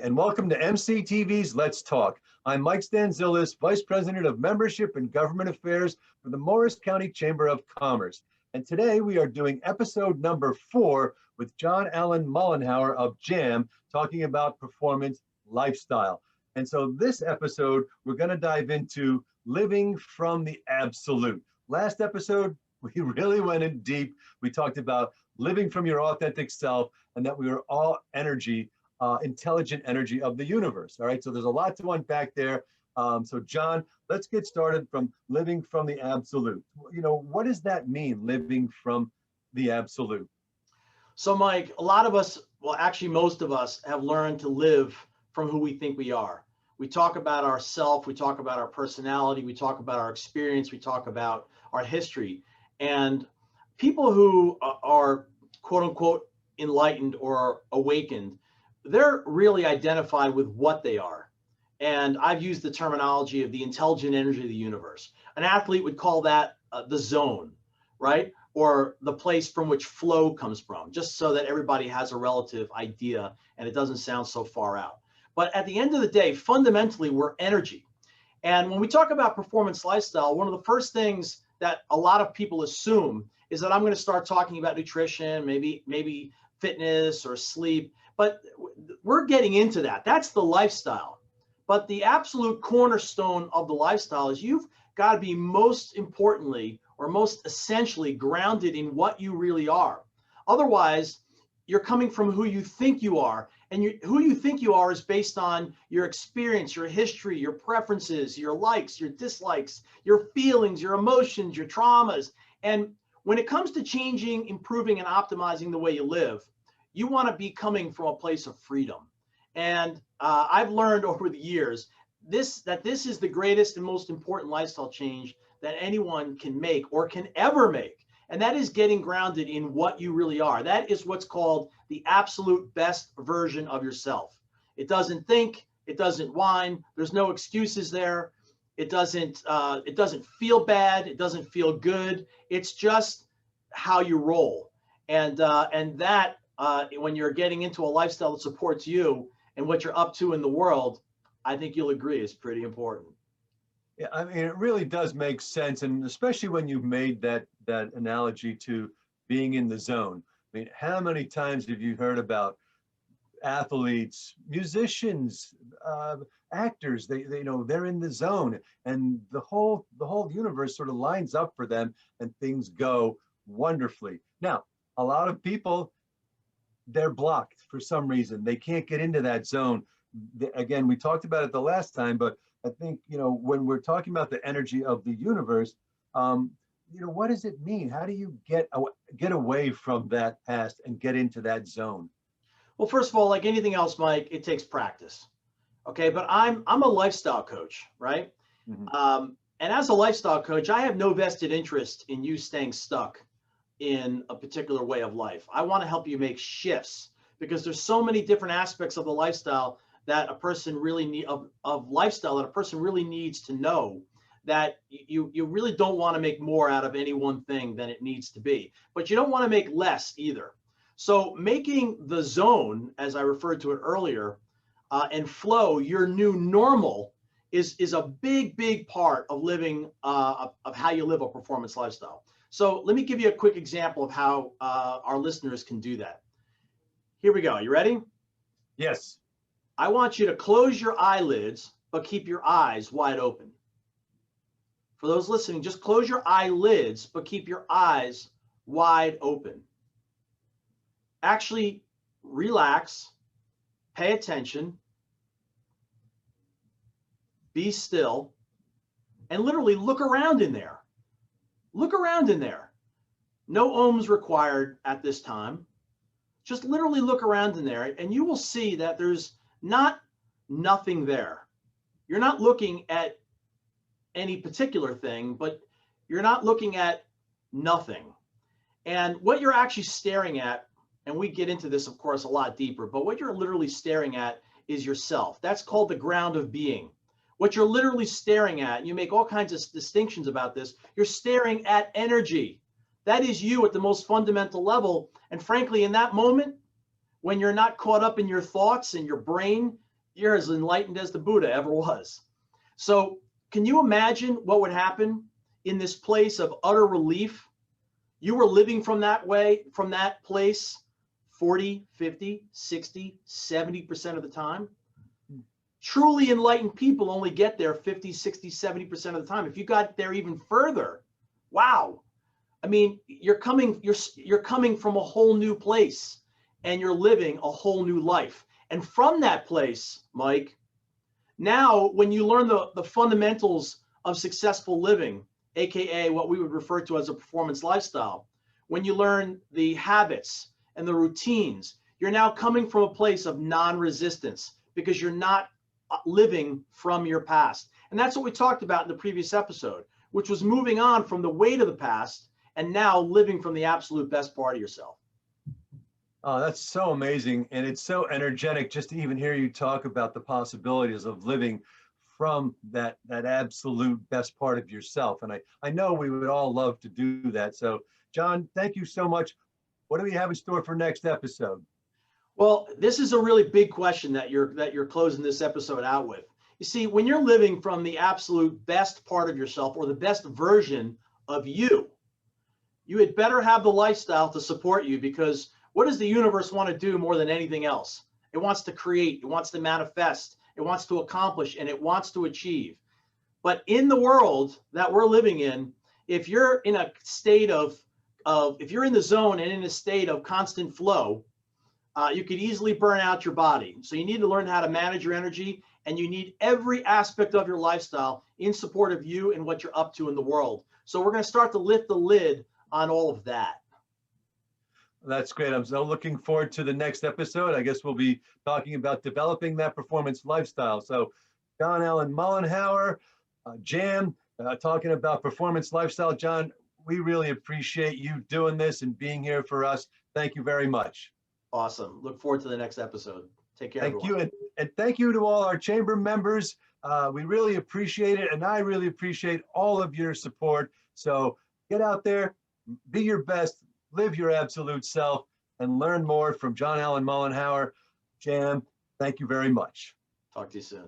and welcome to MCTV's Let's Talk. I'm Mike Stanzillis, Vice President of Membership and Government Affairs for the Morris County Chamber of Commerce. And today we are doing episode number 4 with John Allen Mollenhauer of JAM, talking about performance lifestyle. And so this episode, we're going to dive into living from the absolute. Last episode, we really went in deep. We talked about living from your authentic self and that we are all energy, intelligent energy of the universe. All right, so there's a lot to unpack there. So John, let's get started from living from the absolute. You know, what does that mean, living from the absolute? So Mike, a lot of us, well, actually most of us have learned to live from who we think we are. We talk about ourself, we talk about our personality, we talk about our experience, we talk about our history. And people who are quote unquote enlightened or awakened, they're really identified with what they are. And I've used the terminology of the intelligent energy of the universe. An athlete would call that the zone, right? Or the place from which flow comes from, just so that everybody has a relative idea and it doesn't sound so far out. But at the end of the day, fundamentally, we're energy. And when we talk about performance lifestyle, one of the first things that a lot of people assume is that I'm going to start talking about nutrition, maybe fitness or sleep. But we're getting into that. That's the lifestyle. But the absolute cornerstone of the lifestyle is you've got to be most importantly or most essentially grounded in what you really are. Otherwise, you're coming from who you think you are. And who you think you are is based on your experience, your history, your preferences, your likes, your dislikes, your feelings, your emotions, your traumas. And when it comes to changing, improving, and optimizing the way you live, you want to be coming from a place of freedom. And I've learned over the years that this is the greatest and most important lifestyle change that anyone can make or can ever make. And that is getting grounded in what you really are. That is what's called the absolute best version of yourself. It doesn't think, it doesn't whine, there's no excuses there. It doesn't feel bad, it doesn't feel good. It's just how you roll. And that when you're getting into a lifestyle that supports you and what you're up to in the world, I think you'll agree is pretty important. Yeah, I mean, it really does make sense, and especially when you've made that analogy to being in the zone. I mean, how many times have you heard about athletes, musicians, actors? They they're in the zone, and the whole universe sort of lines up for them, and things go wonderfully. Now, a lot of people, they're blocked for some reason. They can't get into that zone. Again, we talked about it the last time, but I think, when we're talking about the energy of the universe, what does it mean? How do you get away from that past and get into that zone? Well, first of all, like anything else, Mike, it takes practice. Okay, but I'm a lifestyle coach, right? Mm-hmm. And as a lifestyle coach, I have no vested interest in you staying stuck in a particular way of life. I want to help you make shifts because there's so many different aspects of the lifestyle that a person really of lifestyle that a person really needs to know, that you really don't want to make more out of any one thing than it needs to be, but you don't want to make less either. So making the zone, as I referred to it earlier, and flow your new normal is a big part of living of how you live a performance lifestyle. So let me give you a quick example of how our listeners can do that. Here we go. You ready? Yes. I want you to close your eyelids, but keep your eyes wide open. For those listening, just close your eyelids, but keep your eyes wide open. Actually, relax, pay attention, be still, and literally look around in there. Look around in there. No ohms required at this time. Just literally look around in there, and you will see that there's nothing there. You're not looking at any particular thing, but you're not looking at nothing. And what you're actually staring at, and we get into this, of course, a lot deeper, but what you're literally staring at is yourself. That's called the ground of being. What you're literally staring at, you make all kinds of distinctions about this, you're staring at energy. That is you at the most fundamental level. And frankly, in that moment, when you're not caught up in your thoughts and your brain, you're as enlightened as the Buddha ever was. So can you imagine what would happen in this place of utter relief? You were living from that way, from that place 40, 50, 60, 70% of the time. Truly enlightened people only get there 50, 60, 70% of the time. If you got there even further, wow. I mean, you're coming from a whole new place and you're living a whole new life. And from that place, Mike, now when you learn the fundamentals of successful living, AKA what we would refer to as a performance lifestyle, when you learn the habits and the routines, you're now coming from a place of non-resistance because you're not living from your past. And that's what we talked about in the previous episode, which was moving on from the weight of the past and now living from the absolute best part of yourself. Oh, that's so amazing. And it's so energetic just to even hear you talk about the possibilities of living from that absolute best part of yourself. And I know we would all love to do that. So, John, thank you so much. What do we have in store for next episode? Well, this is a really big question that you're closing this episode out with. You see, when you're living from the absolute best part of yourself or the best version of you, you had better have the lifestyle to support you, because what does the universe want to do more than anything else? It wants to create, it wants to manifest, it wants to accomplish, and it wants to achieve. But in the world that we're living in, if you're in a state if you're in the zone and in a state of constant flow, you could easily burn out your body. So you need to learn how to manage your energy, and you need every aspect of your lifestyle in support of you and what you're up to in the world. So we're going to start to lift the lid on all of that. That's great. I'm so looking forward to the next episode. I guess we'll be talking about developing that performance lifestyle. So John Allen Mollenhauer, Jam, talking about performance lifestyle. John, we really appreciate you doing this and being here for us. Thank you very much. Awesome. Look forward to the next episode. Take care, Thank everyone. you. And thank you to all our chamber members. We really appreciate it. And I really appreciate all of your support. So get out there, be your best, live your absolute self, and learn more from John Allen Mollenhauer. Jam, thank you very much. Talk to you soon.